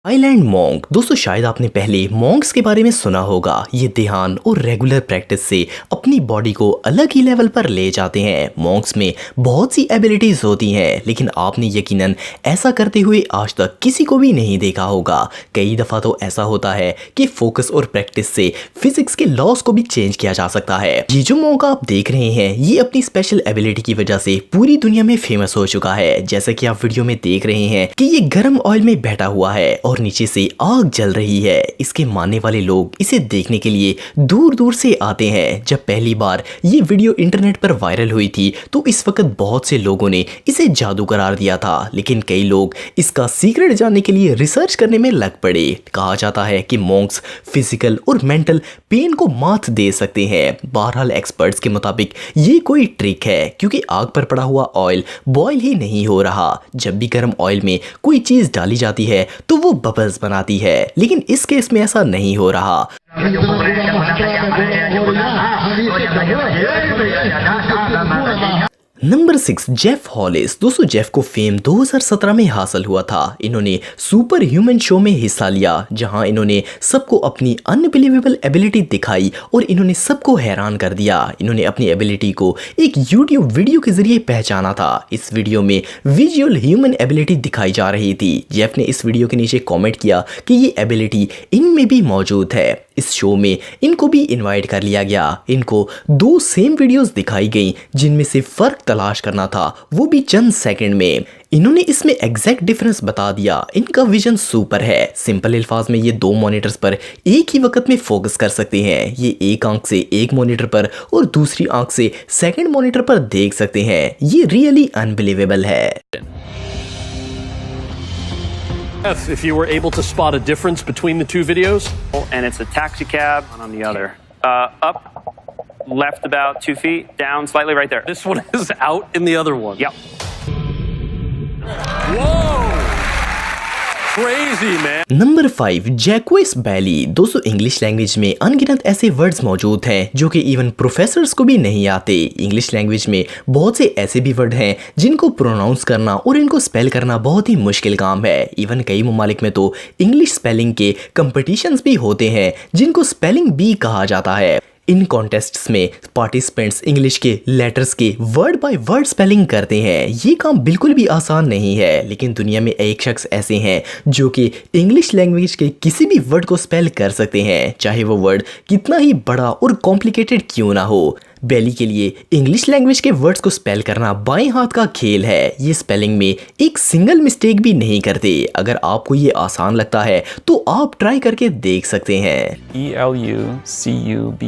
Island monk. दोस्तों शायद आपने पहले मॉन्क्स के बारे में सुना होगा। ये ध्यान और रेगुलर प्रैक्टिस से अपनी बॉडी को अलग ही लेवल पर ले जाते हैं। मॉन्क्स में बहुत सी एबिलिटीज होती हैं, लेकिन आपने यकीनन ऐसा करते हुए आज तक किसी को भी नहीं देखा होगा। कई दफ़ा तो ऐसा होता है कि फोकस और प्रैक्टिस से फिजिक्स के लॉस को भी चेंज किया जा सकता है। ये जो मॉन्क आप देख रहे हैं, ये अपनी स्पेशल एबिलिटी की वजह से पूरी दुनिया में फेमस हो चुका है। जैसा कि आप वीडियो में देख रहे हैं कि ये गर्म ऑयल में बैठा हुआ है और नीचे से आग जल रही है। इसके मानने वाले लोग इसे देखने के लिए दूर दूर से आते हैं। जब पहली बार ये वीडियो इंटरनेट पर वायरल हुई थी तो इस वक्त बहुत से लोगों ने इसे जादू करार दिया था, लेकिन कई लोग इसका सीक्रेट जानने के लिए रिसर्च करने में लग पड़े। कहा जाता है कि मॉन्क्स फिजिकल और मेंटल पेन को मात दे सकते हैं। बहरहाल एक्सपर्ट्स के मुताबिक ये कोई ट्रिक है, क्योंकि आग पर पड़ा हुआ ऑयल बॉयल ही नहीं हो रहा। जब भी गर्म ऑयल में कोई चीज डाली जाती है तो वो बबल्स बनाती है, लेकिन इस केस में ऐसा नहीं हो रहा। Number 6, Jeff Hollies. दोस्तों जेफ को फेम 2017 में हासिल हुआ था। इन्होंने सुपर ह्यूमन शो में हिस्सा लिया, जहां इन्होंने सबको अपनी अनबिलीवेबल एबिलिटी दिखाई और इन्होंने सबको हैरान कर दिया। इन्होंने अपनी एबिलिटी को एक यूट्यूब वीडियो के जरिए पहचाना था। इस वीडियो में विजुअल ह्यूमन एबिलिटी दिखाई जा रही थी। जेफ ने इस वीडियो के नीचे कॉमेंट किया कि ये एबिलिटी इनमें भी मौजूद है। इस शो में इनको भी इनवाइट कर लिया गया। इनको 2 सेम वीडियोस दिखाई गई, जिनमें से फर्क तलाश करना था, वो भी चंद सेकंड में। इन्होंने इसमें एग्जैक्ट डिफरेंस बता दिया। इनका विजन सुपर है। सिंपल अल्फाज में ये 2 मॉनिटर्स पर एक ही वक्त में फोकस कर सकते हैं। ये एक आंख से एक मॉनिटर पर और दूसरी आंख से सेकंड मॉनिटर पर देख सकते हैं। ये रियली अनबिलीवेबल है। If you were able to spot a difference between the two videos, and it's a taxi cab on the other. Up, left about 2 feet, down slightly right there. this one is out in the other one. Yep. Whoa! Crazy, man. Number 5, जैक्विस बैली। दोस्तों English language में अनगिनत ऐसे words मौजूद हैं जो कि even professors को भी नहीं आते। इंग्लिश लैंग्वेज में बहुत से ऐसे भी वर्ड हैं जिनको प्रोनाउंस करना और इनको स्पेल करना बहुत ही मुश्किल काम है। इवन कई ममालिक में तो इंग्लिश स्पेलिंग के कंपटीशंस भी होते हैं, जिनको स्पेलिंग बी कहा जाता है। इन कॉन्टेस्ट्स में पार्टिसिपेंट्स इंग्लिश के लेटर्स के वर्ड बाय वर्ड स्पेलिंग करते हैं। ये काम बिल्कुल भी आसान नहीं है, लेकिन दुनिया में एक शख्स ऐसे हैं जो कि इंग्लिश लैंग्वेज के किसी भी वर्ड को स्पेल कर सकते हैं, चाहे वो वर्ड कितना ही बड़ा और कॉम्प्लिकेटेड क्यों ना हो। बैली के लिए इंग्लिश लैंग्वेज के वर्ड्स को स्पेल करना बाएं हाथ का खेल है। ये स्पेलिंग में एक सिंगल मिस्टेक भी नहीं करते। अगर आपको ये आसान लगता है तो आप ट्राई करके देख सकते हैं। ELUCUBRATE।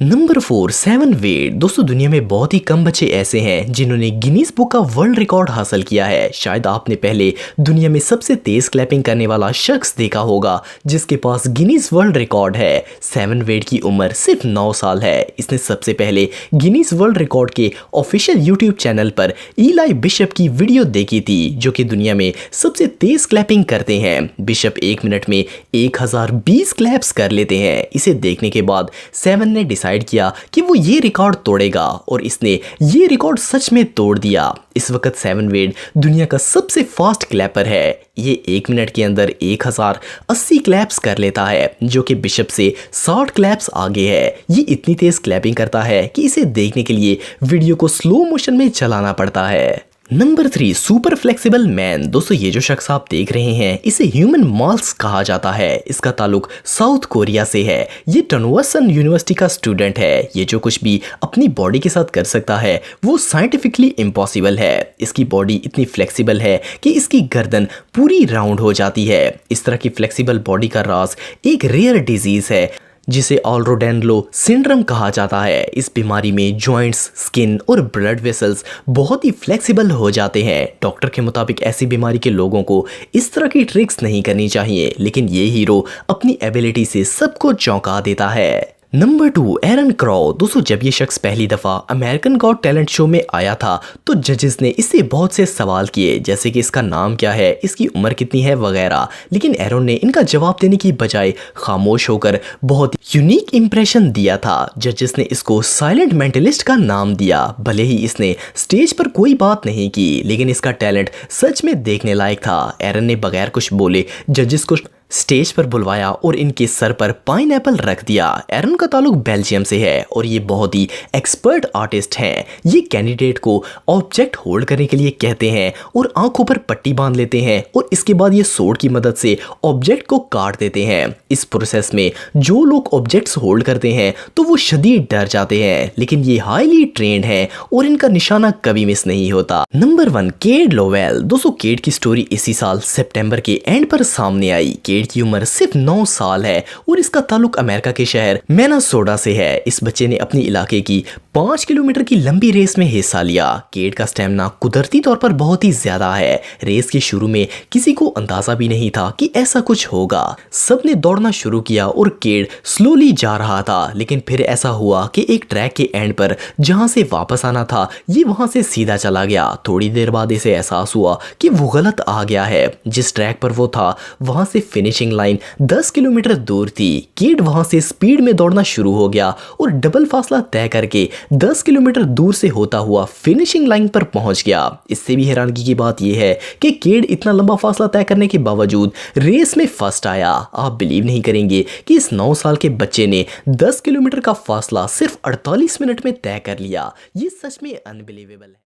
Number 4, 7 wait. दोस्तों दुनिया में बहुत ही कम बच्चे ऐसे हैं जिन्होंने गिनीज बुक का वर्ल्ड रिकॉर्ड हासिल किया है। शायद आपने पहले दुनिया में सबसे तेज क्लैपिंग करने वाला शख्स देखा होगा, जिसके पास गिनीज वर्ल्ड रिकॉर्ड है। 7 वेट की उम्र सिर्फ 9 साल है। इसने सबसे पहले गिनीज वर्ल्ड रिकॉर्ड के ऑफिशियल यूट्यूब चैनल पर इलाई बिशप की वीडियो देखी थी, जो कि दुनिया में सबसे तेज क्लैपिंग करते हैं। बिशप 1 मिनट में 1020 क्लैप्स कर लेते हैं। इसे देखने के बाद 7 ने डिसाइड किया कि वो ये रिकॉर्ड तोड़ेगा, और इसने ये रिकॉर्ड सच में तोड़ दिया। इस वक्त 7 वेट दुनिया का सबसे फास्ट क्लैपर है। ये 1 मिनट के अंदर 1080 क्लैप्स कर लेता है, जो कि बिशप से 60 क्लैप्स आगे है। ये इतनी तेज क्लैपिंग करता है कि इसे देखने के लिए वीडियो को स्लो मोशन में चलाना पड़ता है। Number 3, super flexible man. दोस्तों ये जो शख्स आप देख रहे हैं, इसे ह्यूमन माल्स कहा जाता है। इसका ताल्लुक साउथ कोरिया से है। ये टनवसन यूनिवर्सिटी का स्टूडेंट है। ये जो कुछ भी अपनी बॉडी के साथ कर सकता है वो साइंटिफिकली इम्पॉसिबल है। इसकी बॉडी इतनी फ्लेक्सिबल है कि इसकी गर्दन पूरी राउंड हो जाती है। इस तरह की फ्लेक्सिबल बॉडी का राज एक रेयर डिजीज है जिसे ऑल्ड्रोडेनलो सिंड्रोम कहा जाता है। इस बीमारी में जॉइंट्स, स्किन और ब्लड वेसल्स बहुत ही फ्लेक्सिबल हो जाते हैं। डॉक्टर के मुताबिक ऐसी बीमारी के लोगों को इस तरह की ट्रिक्स नहीं करनी चाहिए, लेकिन ये हीरो अपनी एबिलिटी से सबको चौंका देता है। नंबर 2, एरन क्रॉ। दोस्तों जब ये शख्स पहली दफ़ा अमेरिकन गॉट टैलेंट शो में आया था तो जजेस ने इससे बहुत से सवाल किए, जैसे कि इसका नाम क्या है, इसकी उम्र कितनी है वगैरह, लेकिन एरन ने इनका जवाब देने की बजाय खामोश होकर बहुत यूनिक इंप्रेशन दिया था। जजेस ने इसको साइलेंट मेंटलिस्ट का नाम दिया। भले ही इसने स्टेज पर कोई बात नहीं की, लेकिन इसका टैलेंट सच में देखने लायक था। एरन ने बगैर कुछ बोले जजेस को स्टेज पर बुलवाया और इनके सर पर पाइनएप्पल रख दिया। एरन का ताल्लुक बेल्जियम से है और ये बहुत ही एक्सपर्ट आर्टिस्ट हैं। ये कैंडिडेट को ऑब्जेक्ट होल्ड करने के लिए कहते हैं और आंखों पर पट्टी बांध लेते हैं और इसके बाद ये सोड की मदद से ऑब्जेक्ट को काट देते हैं। इस प्रोसेस में जो लोग ऑब्जेक्ट्स होल्ड करते हैं तो वो शदीद डर जाते हैं, लेकिन ये हाईली ट्रेंड है और इनका निशाना कभी मिस नहीं होता। Number 1, Kate Lowell. दोस्तों केट की स्टोरी इसी साल सितंबर के एंड पर सामने आई। केट की उम्र सिर्फ 9 साल है और इसका ताल्लुक अमेरिका के शहर मिनेसोटा से है। इस बच्चे ने अपनी इलाके की 5 किलोमीटर की लंबी रेस में हिस्सा लिया। केट का स्टेमिना कुदरती तौर पर बहुत ही ज्यादा है। रेस के शुरू में किसी को अंदाजा भी नहीं था कि ऐसा कुछ होगा। सबने दौड़ना शुरू किया और केट स्लोली जा रहा था, लेकिन फिर ऐसा हुआ कि एक ट्रैक के एंड पर जहां से वापस आना था ये वहां से सीधा चला गया। थोड़ी देर बाद इसे एहसास हुआ कि वो गलत आ गया है। जिस ट्रैक पर वो था वहां से फिनिशिंग लाइन 10 किलोमीटर दूर थी। केट वहां से स्पीड में दौड़ना शुरू हो गया और डबल फासला तय करके 10 किलोमीटर दूर से होता हुआ फिनिशिंग लाइन पर पहुंच गया। इससे भी हैरानगी की बात यह है कि केट इतना लंबा फासला तय करने के बावजूद रेस में फर्स्ट आया। आप बिलीव नहीं करेंगे कि इस 9 साल के बच्चे ने 10 किलोमीटर का फासला सिर्फ 48 मिनट में तय कर लिया। ये सच में अनबिलीवेबल है।